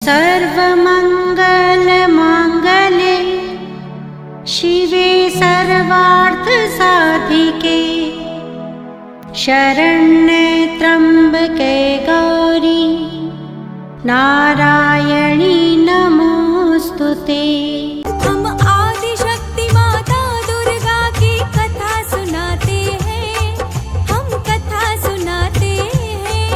सर्वमङ्गलमाङ्गल्ये शिवे सर्वार्थसाधिके शरण्ये त्र्यम्बके गौरी नारायणी नमोस्तुते। हम आदिशक्ति माता दुर्गा की कथा सुनाते हैं, हम कथा सुनाते हैं।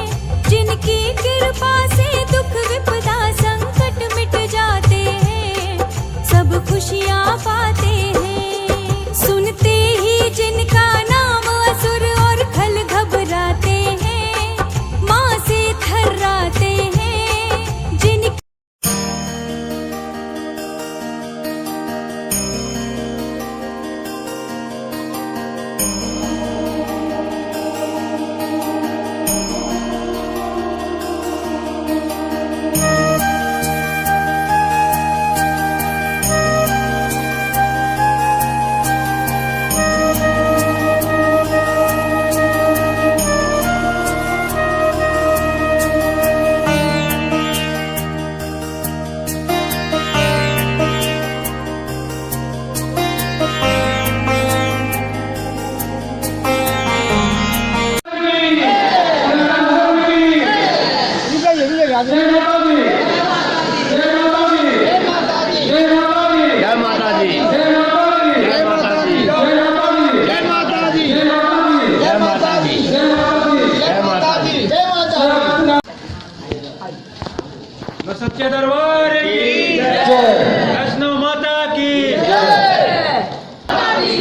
जिनकी कृपा से दुख विपदा संकट मिट जाते हैं, सब खुशियाँ पाते हैं। सुनते ही जिनका नाम असुर और खल घबराते हैं, माँ से थर्राते हैं। सच्चे दरबार की वैष्णो माता की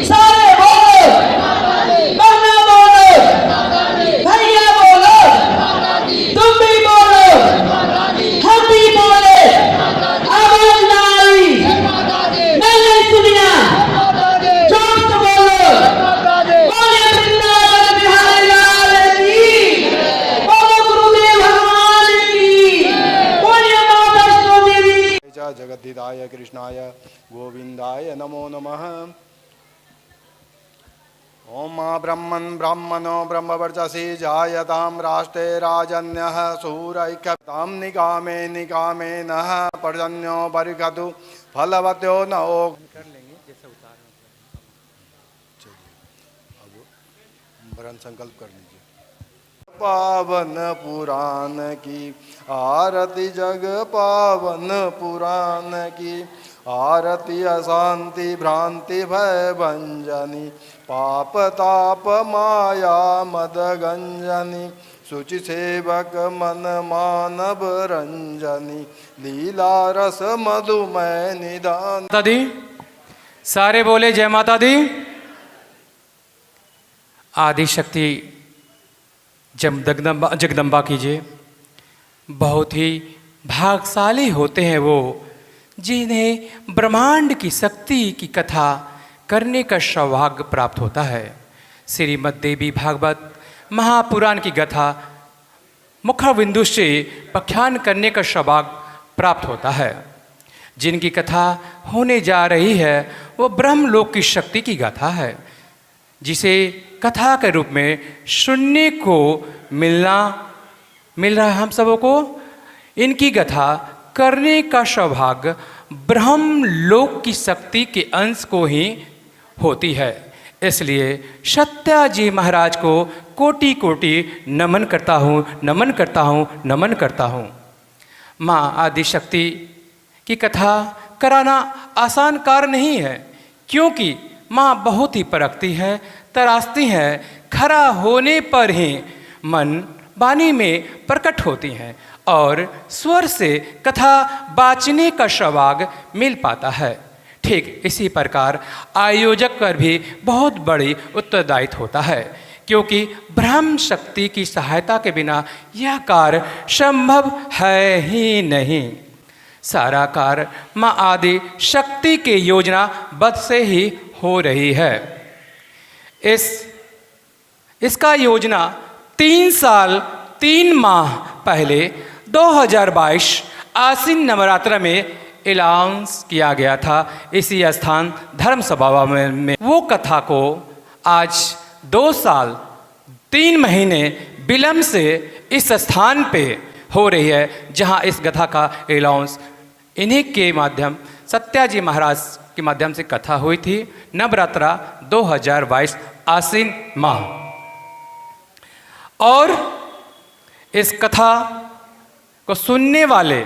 सारे बोलो, बहना बोलो, भैया बोलो, तुम भी बोलो, हम भी बोले, आवाज ना आई, मैंने सुनिया, जोर से बोलो, बोले वृंदावन बिहारी लाल की, बोलो गुरुदेव भगवान की, बोले माँ वैष्णो देवी। जगद्धिताय कृष्णाय गोविंदाय नमो नमः। ओम ब्रह्मन् ब्रह्मणो ब्रह्मवर्चसि जायतां राष्ट्रे राजन्यः सूरैक्यतां निकामे निकामे नः पर्जन्यो बर्हिषतु फलवत्यो न ओ। अब वरण संकल्प कर लीजिए। पावन पुराण की आरती, जग पावन पुराण की आरती, अशांति भ्रांति भय भंजनी, पाप ताप माया मद गंजनी, शुचि सेवक मन मानव रंजनी, लीला रस मधुमय निदान। माता दी, सारे बोले जय माता दी। आदिशक्ति जगदम्बा कीजिए। बहुत ही भाग्यशाली होते हैं वो जिन्हें ब्रह्मांड की शक्ति की कथा करने का सौभाग्य प्राप्त होता है। श्रीमद् देवी भागवत महापुराण की कथा मुखबिंदु से व्याख्यान करने का सौभाग्य प्राप्त होता है। जिनकी कथा होने जा रही है वो ब्रह्मलोक की शक्ति की गाथा है, जिसे कथा के रूप में सुनने को मिल रहा है हम सबों को। इनकी कथा करने का सौभाग्य ब्रह्मलोक की शक्ति के अंश को ही होती है। इसलिए सत्याजी महाराज को कोटि कोटि नमन करता हूँ, नमन करता हूँ, नमन करता हूँ। माँ आदिशक्ति की कथा कराना आसान कार्य नहीं है, क्योंकि माँ बहुत ही परखती हैं, तरासती हैं, खरा होने पर ही मन वाणी में प्रकट होती हैं और स्वर से कथा बाचने का सौभाग्य मिल पाता है। ठीक इसी प्रकार आयोजक पर भी बहुत बड़ी उत्तरदायित्व होता है, क्योंकि ब्रह्म शक्ति की सहायता के बिना यह कार्य संभव है ही नहीं। सारा कार्य माँ आदि शक्ति के योजना बद्ध से ही हो रही है। इसका योजना 3 साल 3 माह पहले 2022 आश्विन नवरात्र में ऐलान किया गया था। इसी स्थान धर्म सभा में वो कथा को आज 2 साल 3 महीने विलम्ब से इस स्थान पे हो रही है, जहां इस कथा का अनाउंस इन्हीं के माध्यम सत्याजी महाराज के माध्यम से कथा हुई थी। नवरात्रा 2022 आश्विन माह। और इस कथा को सुनने वाले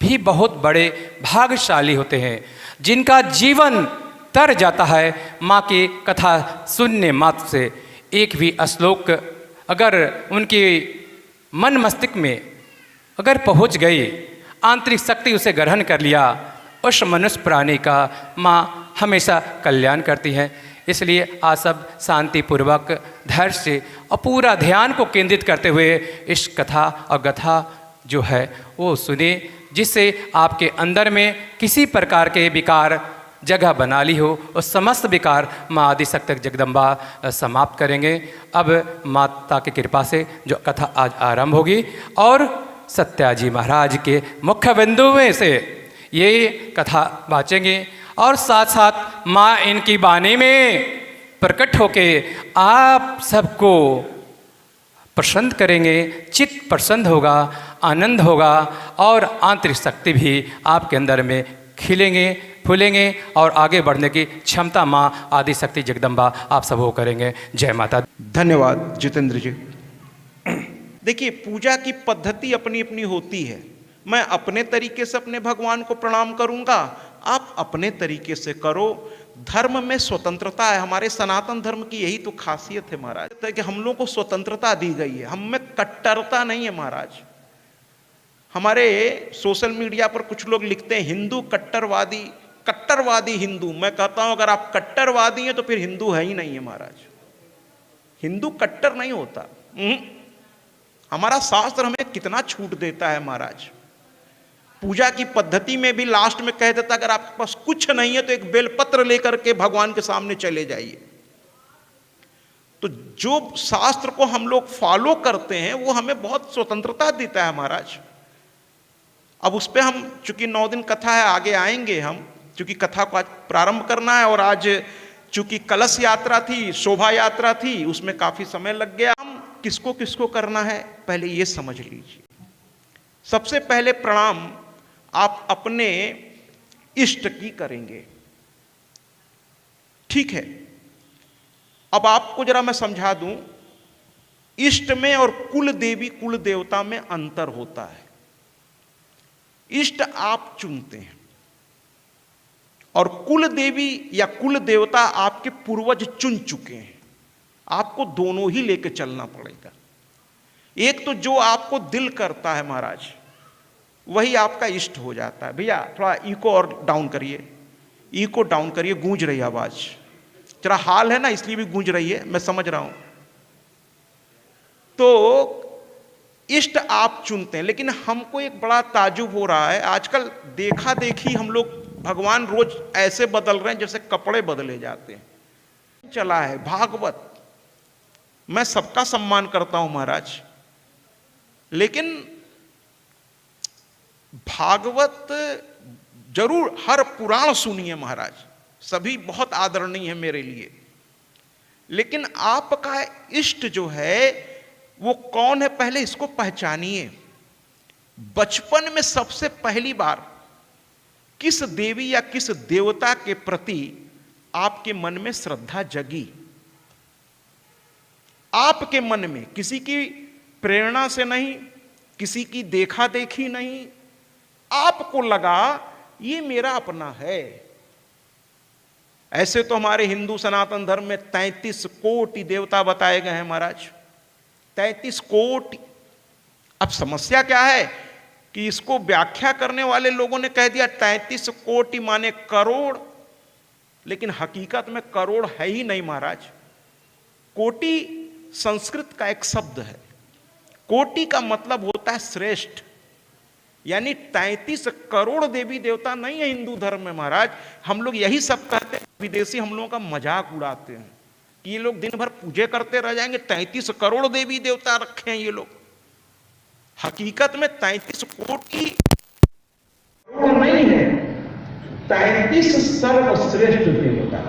भी बहुत बड़े भाग्यशाली होते हैं, जिनका जीवन तर जाता है माँ की कथा सुनने मात्र से। एक भी श्लोक अगर उनके मन मस्तिष्क में अगर पहुँच गई, आंतरिक शक्ति उसे ग्रहण कर लिया, उस मनुष्य प्राणी का माँ हमेशा कल्याण करती है। इसलिए आप सब शांतिपूर्वक धैर्य से और पूरा ध्यान को केंद्रित करते हुए इस कथा और गाथा जो है वो सुने, जिससे आपके अंदर में किसी प्रकार के विकार जगह बना ली हो, और समस्त विकार माँ आदिशक्ति जगदम्बा समाप्त करेंगे। अब माता की कृपा से जो कथा आज आरंभ होगी, और सत्याजी महाराज के मुख्य बिंदु में से ये कथा वाचेंगे, और साथ साथ माँ इनकी वाणी में प्रकट होके आप सबको प्रसन्न करेंगे, चित्त प्रसन्न होगा, आनंद होगा, और आंतरिक शक्ति भी आपके अंदर में खिलेंगे, फूलेंगे, और आगे बढ़ने की क्षमता माँ आदिशक्ति जगदम्बा आप सब वो करेंगे। जय माता। धन्यवाद जितेंद्र जी। देखिए, पूजा की पद्धति अपनी अपनी होती है। मैं अपने तरीके से अपने भगवान को प्रणाम करूंगा, आप अपने तरीके से करो। धर्म में स्वतंत्रता है। हमारे सनातन धर्म की यही तो खासियत है महाराज, कि हम लोगों को स्वतंत्रता दी गई है, हम में कट्टरता नहीं है महाराज। हमारे सोशल मीडिया पर कुछ लोग लिखते हैं हिंदू कट्टरवादी, कट्टरवादी हिंदू। मैं कहता हूं अगर आप कट्टरवादी हैं तो फिर हिंदू है ही नहीं है महाराज। हिंदू कट्टर नहीं होता। हमारा शास्त्र हमें कितना छूट देता है महाराज। पूजा की पद्धति में भी लास्ट में कह देता अगर आपके पास कुछ नहीं है तो एक बेलपत्र लेकर के भगवान के सामने चले जाइए। तो जो शास्त्र को हम लोग फॉलो करते हैं वो हमें बहुत स्वतंत्रता देता है महाराज। अब उस पर हम, चूंकि 9 दिन कथा है, आगे आएंगे हम, चूंकि कथा को आज प्रारंभ करना है, और आज चूंकि कलश यात्रा थी, शोभा यात्रा थी, उसमें काफी समय लग गया। हम किसको किसको करना है पहले ये समझ लीजिए। सबसे पहले प्रणाम आप अपने इष्ट की करेंगे, ठीक है। अब आपको जरा मैं समझा दूं, इष्ट में और कुल देवी कुल देवता में अंतर होता है। इष्ट आप चुनते हैं, और कुल देवी या कुल देवता आपके पूर्वज चुन चुके हैं। आपको दोनों ही लेके चलना पड़ेगा। एक तो जो आपको दिल करता है महाराज, वही आपका इष्ट हो जाता है। भैया थोड़ा इको और डाउन करिए, इको डाउन करिए, गूंज रही है आवाज। जरा हाल है ना, इसलिए भी गूंज रही है, मैं समझ रहा हूं। तो इष्ट आप चुनते हैं, लेकिन हमको एक बड़ा ताजुब हो रहा है आजकल। देखा देखी हम लोग भगवान रोज ऐसे बदल रहे हैं जैसे कपड़े बदले जाते हैं। चला है भागवत, मैं सबका सम्मान करता हूं महाराज, लेकिन भागवत जरूर हर पुराण सुनिए महाराज, सभी बहुत आदरणीय है मेरे लिए। लेकिन आपका इष्ट जो है वो कौन है पहले इसको पहचानिए। बचपन में सबसे पहली बार किस देवी या किस देवता के प्रति आपके मन में श्रद्धा जगी? आपके मन में, किसी की प्रेरणा से नहीं, किसी की देखा देखी नहीं, आपको लगा ये मेरा अपना है। ऐसे तो हमारे हिंदू सनातन धर्म में 33 कोटि देवता बताए गए हैं महाराज, 33 कोटि। अब समस्या क्या है कि इसको व्याख्या करने वाले लोगों ने कह दिया 33 कोटि माने करोड़, लेकिन हकीकत में करोड़ है ही नहीं महाराज। कोटि संस्कृत का एक शब्द है। कोटि का मतलब होता है श्रेष्ठ, यानी 33 करोड़ देवी देवता नहीं है हिंदू धर्म में महाराज। हम लोग यही सब कहते हैं, विदेशी हम लोगों का मजाक उड़ाते हैं कि ये लोग दिन भर पूजे करते रह जाएंगे, 33 करोड़ देवी देवता रखे हैं ये लोग। हकीकत में 33 कोटि नहीं है, 33 सर्वश्रेष्ठ देवता।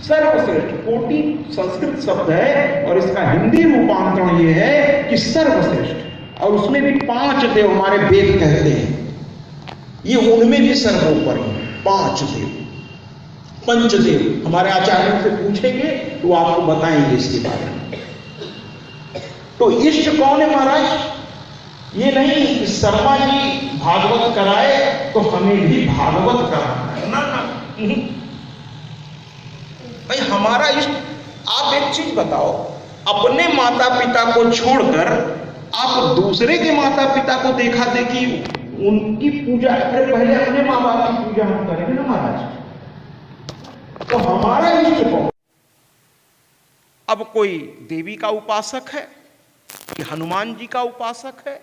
सर्वश्रेष्ठ, कोटि संस्कृत शब्द है और इसका हिंदी रूपांतरण ये है कि सर्वश्रेष्ठ। और उसमें भी 5 देव हमारे वेद कहते हैं, ये उनमें भी सर्वोपरि है। 5 देव, पंचदेव हमारे आचार्यों से पूछेंगे तो आपको बताएंगे इसके बारे में। तो इष्ट कौन है महाराज? ये नहीं कि शर्मा जी भागवत कराए तो हमें भी भागवत कराना है, ना ना भाई। हमारा इष्ट, आप एक चीज बताओ, अपने माता पिता को छोड़कर आप दूसरे के माता पिता को देखा देखी उनकी पूजा, पहले अपने माँ बाप की पूजा हम करेंगे ना महाराज। तो हमारा इष्ट कौन? अब कोई देवी का उपासक है कि हनुमान जी का उपासक है,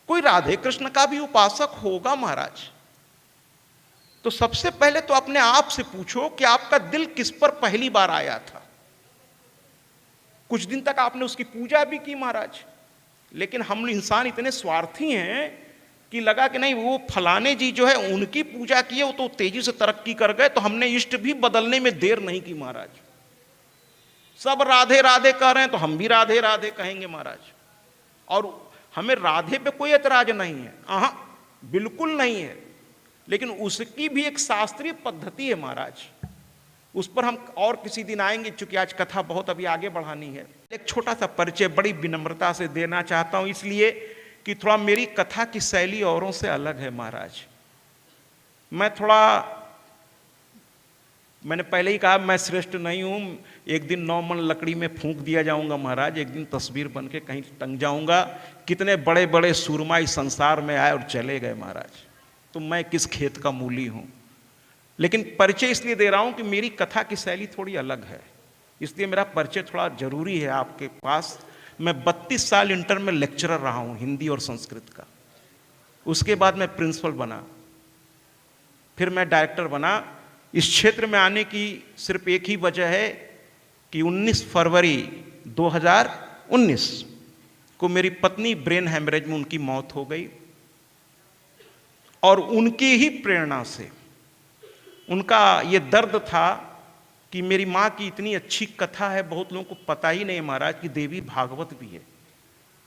कोई राधे कृष्ण का भी उपासक होगा महाराज। तो सबसे पहले तो अपने आप से पूछो कि आपका दिल किस पर पहली बार आया था। कुछ दिन तक आपने उसकी पूजा भी की महाराज, लेकिन हम इंसान इतने स्वार्थी हैं कि लगा कि नहीं वो फलाने जी जो है उनकी पूजा की है, वो तो तेजी से तरक्की कर गए, तो हमने इष्ट भी बदलने में देर नहीं की महाराज। सब राधे राधे कह रहे हैं तो हम भी राधे राधे कहेंगे महाराज। और हमें राधे पे कोई ऐतराज नहीं है, बिल्कुल नहीं है, लेकिन उसकी भी एक शास्त्रीय पद्धति है महाराज। उस पर हम और किसी दिन आएंगे, चूंकि आज कथा बहुत अभी आगे बढ़ानी है। एक छोटा सा परिचय बड़ी विनम्रता से देना चाहता हूं, इसलिए कि थोड़ा मेरी कथा की शैली औरों से अलग है महाराज। मैंने पहले ही कहा मैं श्रेष्ठ नहीं हूं। एक दिन 9 मन लकड़ी में फूंक दिया जाऊंगा महाराज, एक दिन तस्वीर बन के कहीं टंग जाऊंगा। कितने बड़े बड़े सूरमा इस संसार में आए और चले गए महाराज, तो मैं किस खेत का मूली हूं। लेकिन परिचय इसलिए दे रहा हूं कि मेरी कथा की शैली थोड़ी अलग है, इसलिए मेरा परिचय थोड़ा जरूरी है आपके पास। मैं 32 साल इंटर में लेक्चरर रहा हूं हिंदी और संस्कृत का। उसके बाद मैं प्रिंसिपल बना, फिर मैं डायरेक्टर बना। इस क्षेत्र में आने की सिर्फ एक ही वजह है कि 19 फरवरी 2019 को मेरी पत्नी ब्रेन हेमरेज में उनकी मौत हो गई, और उनकी ही प्रेरणा से, उनका ये दर्द था कि मेरी माँ की इतनी अच्छी कथा है, बहुत लोगों को पता ही नहीं महाराज कि देवी भागवत भी है।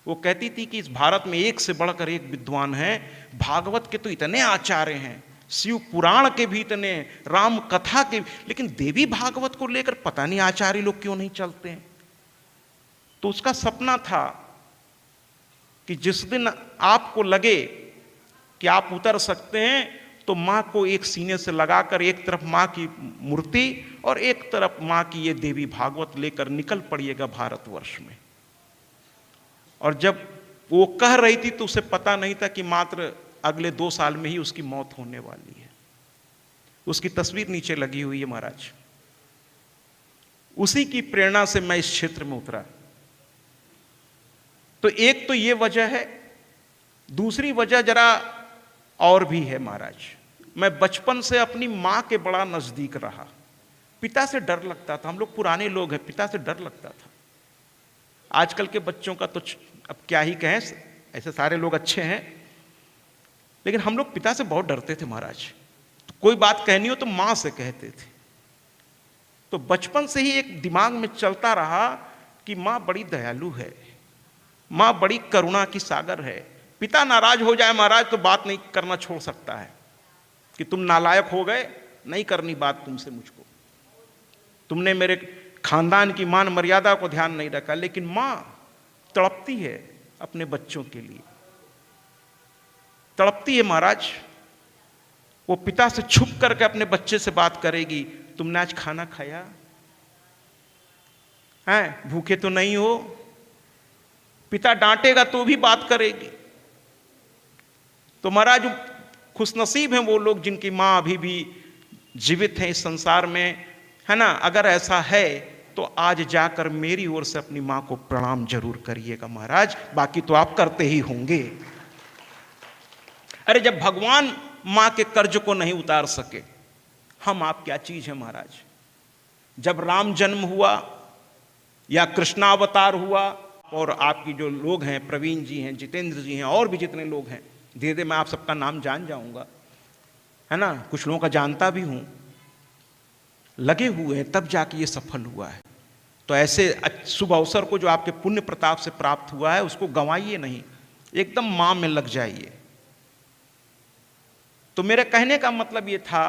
वो कहती थी कि इस भारत में एक से बढ़कर एक विद्वान है, भागवत के तो इतने आचार्य हैं, शिव पुराण के भी इतने, राम कथा के, लेकिन देवी भागवत को लेकर पता नहीं आचार्य लोग क्यों नहीं चलते हैं। तो उसका सपना था कि जिस दिन आपको लगे कि आप उतर सकते हैं, तो माँ को एक सीने से लगाकर एक तरफ माँ की मूर्ति और एक तरफ माँ की ये देवी भागवत लेकर निकल पड़िएगा भारतवर्ष में। और जब वो कह रही थी तो उसे पता नहीं था कि मात्र अगले 2 साल में ही उसकी मौत होने वाली है। उसकी तस्वीर नीचे लगी हुई है महाराज। उसी की प्रेरणा से मैं इस क्षेत्र में उतरा। तो एक तो ये वजह है, दूसरी वजह जरा और भी है महाराज। मैं बचपन से अपनी माँ के बड़ा नजदीक रहा। पिता से डर लगता था, हम लोग पुराने लोग हैं, पिता से डर लगता था। आजकल के बच्चों का तो अब क्या ही कहें, ऐसे सारे लोग अच्छे हैं, लेकिन हम लोग पिता से बहुत डरते थे महाराज। तो कोई बात कहनी हो तो माँ से कहते थे। तो बचपन से ही एक दिमाग में चलता रहा कि माँ बड़ी दयालु है, माँ बड़ी करुणा की सागर है। पिता नाराज हो जाए महाराज तो बात नहीं करना छोड़ सकता है कि तुम नालायक हो गए, नहीं करनी बात तुमसे मुझको, तुमने मेरे खानदान की मान मर्यादा को ध्यान नहीं रखा। लेकिन माँ तड़पती है अपने बच्चों के लिए, तड़पती है महाराज। वो पिता से छुप करके अपने बच्चे से बात करेगी, तुमने आज खाना खाया है, भूखे तो नहीं हो। पिता डांटेगा तो भी बात करेगी। तो महाराज खुशनसीब हैं वो लोग जिनकी माँ अभी भी जीवित हैं इस संसार में, है ना। अगर ऐसा है तो आज जाकर मेरी ओर से अपनी माँ को प्रणाम जरूर करिएगा महाराज, बाकी तो आप करते ही होंगे। अरे जब भगवान माँ के कर्ज को नहीं उतार सके, हम आप क्या चीज है महाराज। जब राम जन्म हुआ या कृष्णावतार हुआ, और आपकी जो लोग हैं, प्रवीण जी हैं, जितेंद्र जी हैं, और भी जितने लोग हैं, धीरे धीरे मैं आप सबका नाम जान जाऊंगा, है ना। कुछ लोगों का जानता भी हूं, लगे हुए हैं, तब जाके ये सफल हुआ है। तो ऐसे शुभ अवसर को जो आपके पुण्य प्रताप से प्राप्त हुआ है, उसको गंवाइए नहीं। एकदम मां में लग जाइए। तो मेरे कहने का मतलब ये था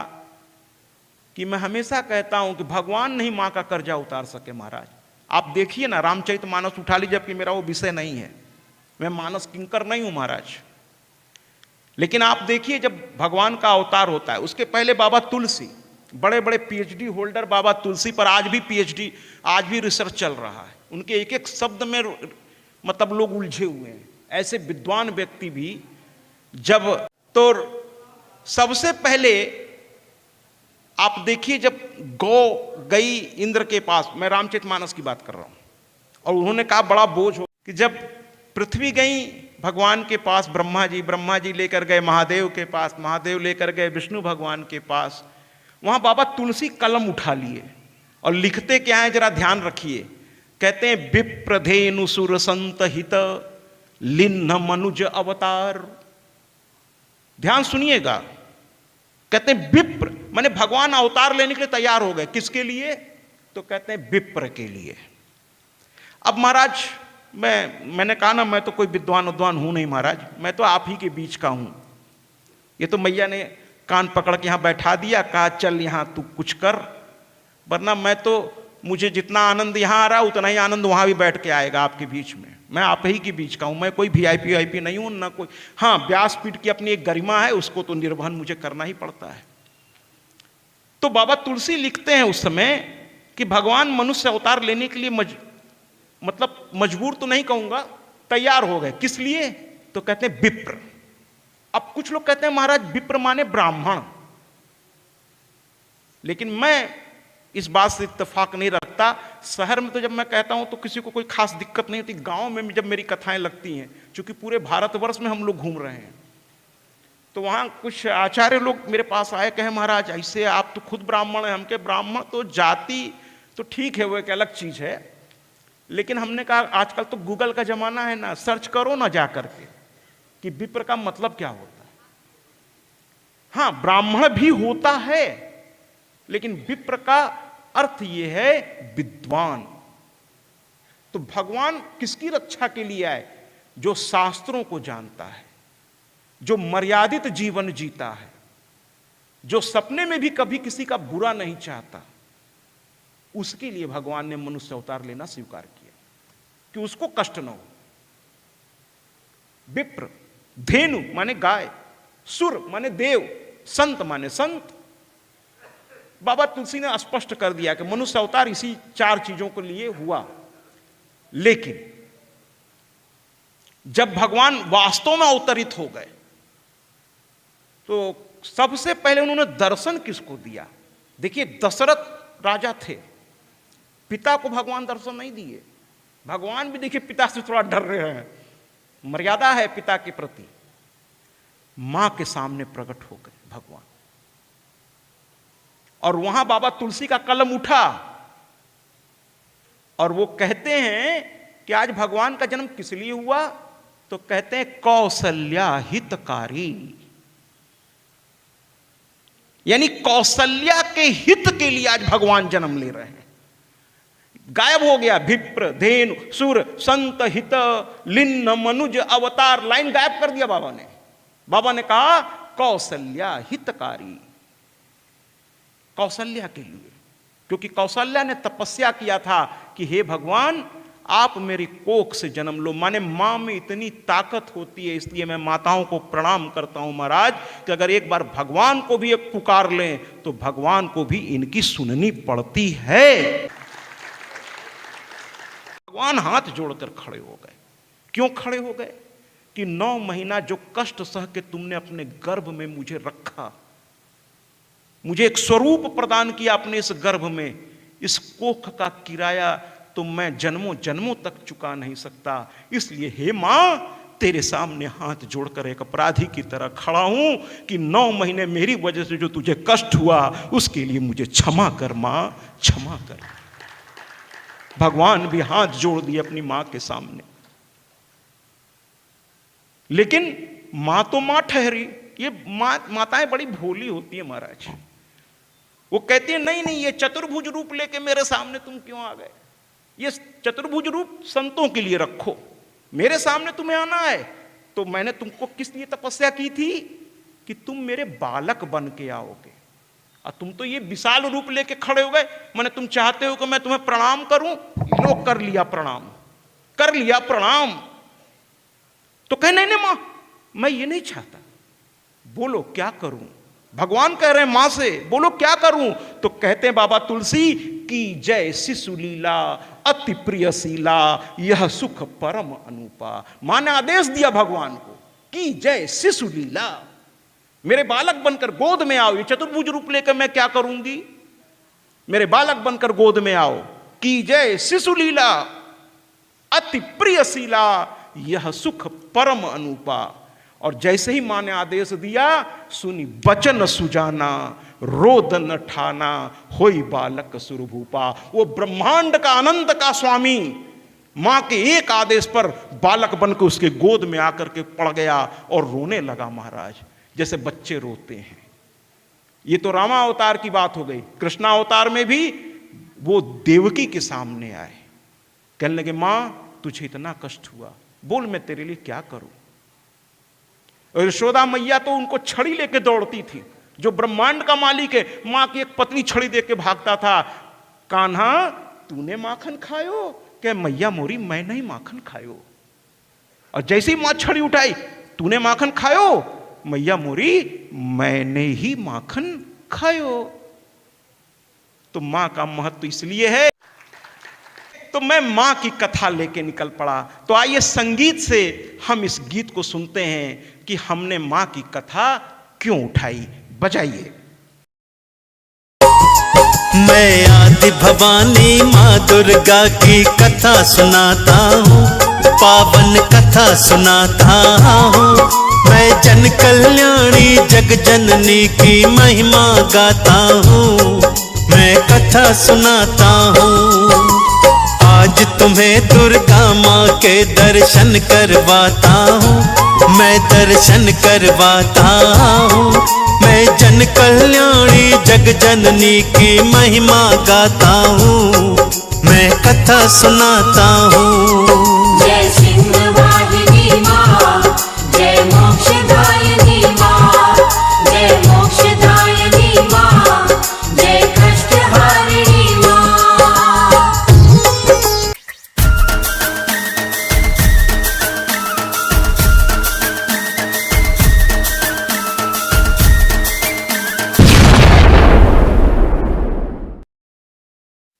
कि मैं हमेशा कहता हूं कि भगवान नहीं मां का कर्जा उतार सके महाराज। आप देखिए ना, रामचरितमानस उठा लीजिए, जबकि मेरा वो विषय नहीं है, मैं मानस किंकर नहीं हूं महाराज। लेकिन आप देखिए, जब भगवान का अवतार होता है, उसके पहले बाबा तुलसी, बड़े बड़े पीएचडी होल्डर बाबा तुलसी पर आज भी पीएचडी, आज भी रिसर्च चल रहा है। उनके एक एक शब्द में मतलब लोग उलझे हुए हैं, ऐसे विद्वान व्यक्ति भी। जब तो सबसे पहले आप देखिए, जब गौ गई इंद्र के पास, मैं रामचरितमानस की बात कर रहा हूं, और उन्होंने कहा बड़ा बोझ हो कि जब पृथ्वी गई भगवान के पास, ब्रह्मा जी लेकर गए महादेव के पास, महादेव लेकर गए विष्णु भगवान के पास, वहां बाबा तुलसी कलम उठा लिए और लिखते क्या है जरा ध्यान रखिए। कहते हैं विप्रधेनु सुर संत हित लिन्न मनुज अवतार। ध्यान सुनिएगा, कहते हैं विप्र माने भगवान अवतार लेने के लिए तैयार हो गए। किसके लिए? तो कहते हैं विप्र के लिए। अब महाराज मैंने कहा ना, मैं तो कोई विद्वान हूं नहीं महाराज, मैं तो आप ही के बीच का हूं। ये तो मैया ने कान पकड़ के यहां बैठा दिया, कहा चल यहां तू कुछ कर, वरना मैं तो, मुझे जितना आनंद यहां आ रहा उतना ही आनंद वहां भी बैठ के आएगा आपके बीच में। मैं आप ही के बीच का हूं, मैं कोई वीआईपी नहीं हूं ना कोई। हाँ, व्यासपीठ की अपनी एक गरिमा है, उसको तो निर्वहन मुझे करना ही पड़ता है। तो बाबा तुलसी लिखते हैं उस समय कि भगवान मनुष्य अवतार लेने के लिए मतलब मजबूर तो नहीं कहूंगा, तैयार हो गए। किस लिए? तो कहते हैं विप्र। अब कुछ लोग कहते हैं महाराज विप्र माने ब्राह्मण, लेकिन मैं इस बात से इत्तेफाक नहीं रखता। शहर में तो जब मैं कहता हूं तो किसी को कोई खास दिक्कत नहीं होती। गांव में जब मेरी कथाएं लगती हैं, क्योंकि पूरे भारतवर्ष में हम लोग घूम रहे हैं, तो वहां कुछ आचार्य लोग मेरे पास आए, कहे महाराज ऐसे आप तो खुद ब्राह्मण हैं। हमके ब्राह्मण तो जाति तो ठीक है, वो एक अलग चीज है, लेकिन हमने कहा आजकल तो गूगल का जमाना है ना, सर्च करो ना जा करके कि विप्र का मतलब क्या होता है। हाँ, ब्राह्मण भी होता है, लेकिन विप्र का अर्थ यह है विद्वान। तो भगवान किसकी रक्षा के लिए आए? जो शास्त्रों को जानता है, जो मर्यादित जीवन जीता है, जो सपने में भी कभी किसी का बुरा नहीं चाहता, उसके लिए भगवान ने मनुष्य अवतार लेना स्वीकार किया कि उसको कष्ट न हो। विप्र, धेनु माने गाय, सुर माने देव, संत माने संत। बाबा तुलसी ने स्पष्ट कर दिया कि मनुष्य अवतार इसी 4 चीजों के लिए हुआ। लेकिन जब भगवान वास्तव में अवतरित हो गए तो सबसे पहले उन्होंने दर्शन किसको दिया? देखिए, दशरथ राजा थे, पिता को भगवान दर्शन नहीं दिए। भगवान भी देखिए पिता से थोड़ा डर रहे हैं, मर्यादा है पिता के प्रति। मां के सामने प्रकट हो गए भगवान, और वहां बाबा तुलसी का कलम उठा और वो कहते हैं कि आज भगवान का जन्म किस लिए हुआ? तो कहते हैं कौशल्या हितकारी, यानी कौशल्या के हित के लिए आज भगवान जन्म ले रहे हैं। गायब हो गया विप्र, धेनु, सुर, संत, हित, लिन्न, मनुज, अवतार, लाइन गायब कर दिया बाबा ने। बाबा ने कहा कौशल्या हितकारी, कौशल्या के लिए, क्योंकि कौशल्या ने तपस्या किया था कि हे भगवान आप मेरी कोख से जन्म लो। माने मां में इतनी ताकत होती है, इसलिए मैं माताओं को प्रणाम करता हूं महाराज कि अगर एक बार भगवान को भी एक पुकार लें तो भगवान को भी इनकी सुननी पड़ती है। भगवान हाथ जोड़कर खड़े हो गए। क्यों खड़े हो गए? कि 9 महीना जो कष्ट सह के तुमने अपने गर्भ में मुझे रखा, मुझे एक स्वरूप प्रदान किया अपने इस गर्भ में, इस कोख का किराया तो मैं जन्मों जन्मों तक चुका नहीं सकता। इसलिए हे मां, तेरे सामने हाथ जोड़कर एक अपराधी की तरह खड़ा हूं कि 9 महीने मेरी वजह से जो तुझे कष्ट हुआ उसके लिए मुझे क्षमा कर मां, क्षमा कर। भगवान भी हाथ जोड़ दिए अपनी मां के सामने। लेकिन मां तो मां ठहरी। ये माताएं बड़ी भोली होती है महाराज। वो कहती है नहीं नहीं, ये चतुर्भुज रूप लेके मेरे सामने तुम क्यों आ गए? ये चतुर्भुज रूप संतों के लिए रखो, मेरे सामने तुम्हें आना है तो मैंने तुमको किस लिए तपस्या की थी कि तुम मेरे बालक बन के आओगे, और तुम तो ये विशाल रूप लेके खड़े हो गए। मैंने तुम चाहते हो कि मैं तुम्हें प्रणाम करूं, लो कर लिया प्रणाम, कर लिया प्रणाम। तो कहे नहीं नहीं मां, मैं ये नहीं चाहता, बोलो क्या करूं। भगवान कह रहे हैं मां से, बोलो क्या करूं। तो कहते हैं बाबा तुलसी की जय शिशु लीला अति प्रियशीला, यह सुख परम अनुपा। मां ने आदेश दिया भगवान को कि जय शिशु लीला, मेरे बालक बनकर गोद में आओ। ये चतुर्भुज रूप लेकर मैं क्या करूंगी, मेरे बालक बनकर गोद में आओ। की जय शिशु लीला अति प्रियशीला, यह सुख परम अनुपा। और जैसे ही मां ने आदेश दिया, सुनी बचन सुजाना रोदन ठाना, होई बालक सुरभूपा। वो ब्रह्मांड का अनंत का स्वामी मां के एक आदेश पर बालक बनकर उसके गोद में आकर के पड़ गया और रोने लगा महाराज, जैसे बच्चे रोते हैं। ये तो रामा अवतार की बात हो गई। कृष्णा अवतार में भी वो देवकी के सामने आए, कहने लगे मां तुझे इतना कष्ट हुआ, बोल मैं तेरे लिए क्या करूं। और यशोदा मैया तो उनको छड़ी लेके दौड़ती थी, जो ब्रह्मांड का मालिक है मां की एक पत्नी छड़ी देके भागता था। कान्हा तूने माखन खायो, क्या मैया मोरी मैं नहीं माखन खायो। और जैसे ही मां छड़ी उठाई, तूने माखन खायो, मैया मोरी मैंने ही माखन खायो। तो मां का महत्व इसलिए है। तो मैं मां की कथा लेके निकल पड़ा। तो आइए संगीत से हम इस गीत को सुनते हैं कि हमने मां की कथा क्यों उठाई। बजाइए। मैं आदि भवानी माँ दुर्गा की कथा सुनाता हूँ, पावन कथा सुनाता हूँ। मैं जन कल्याणी जग जननी की महिमा गाता हूँ, मैं कथा सुनाता हूँ। आज तुम्हें दुर्गा माँ के दर्शन करवाता हूँ, मैं दर्शन करवाता हूँ। मैं जन कल्याणी जग जननी की महिमा गाता हूँ, मैं कथा सुनाता हूँ। जय सिंहवाहिनी माँ, जय मोक्षदायिनी माँ, जय मोक्षदायिनी माँ, जय कष्टहारिणी माँ।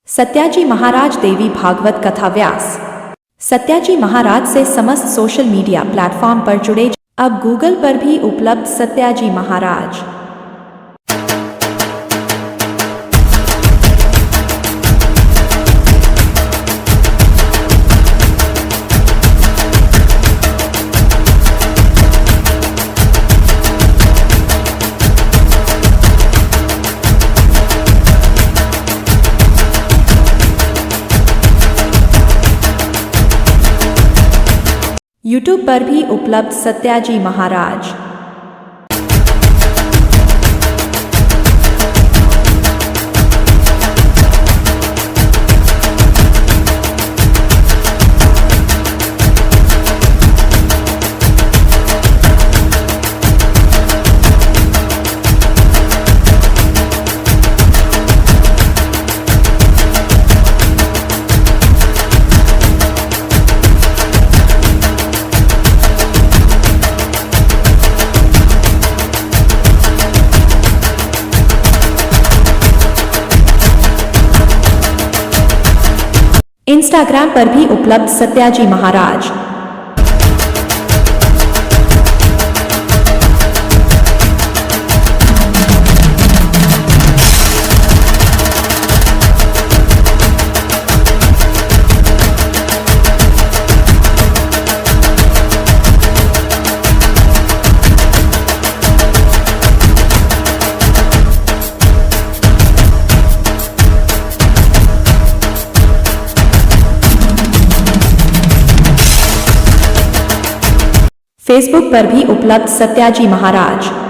सत्याजी महाराज देवी भागवत कथा व्यास। सत्याजी महाराज से समस्त सोशल मीडिया प्लेटफॉर्म पर जुड़े। अब गूगल पर भी उपलब्ध सत्याजी महाराज। यूट्यूब पर भी उपलब्ध सत्याजी महाराज। इंस्टाग्राम पर भी उपलब्ध सत्याजी महाराज। फेसबुक पर भी उपलब्ध सत्याजी महाराज।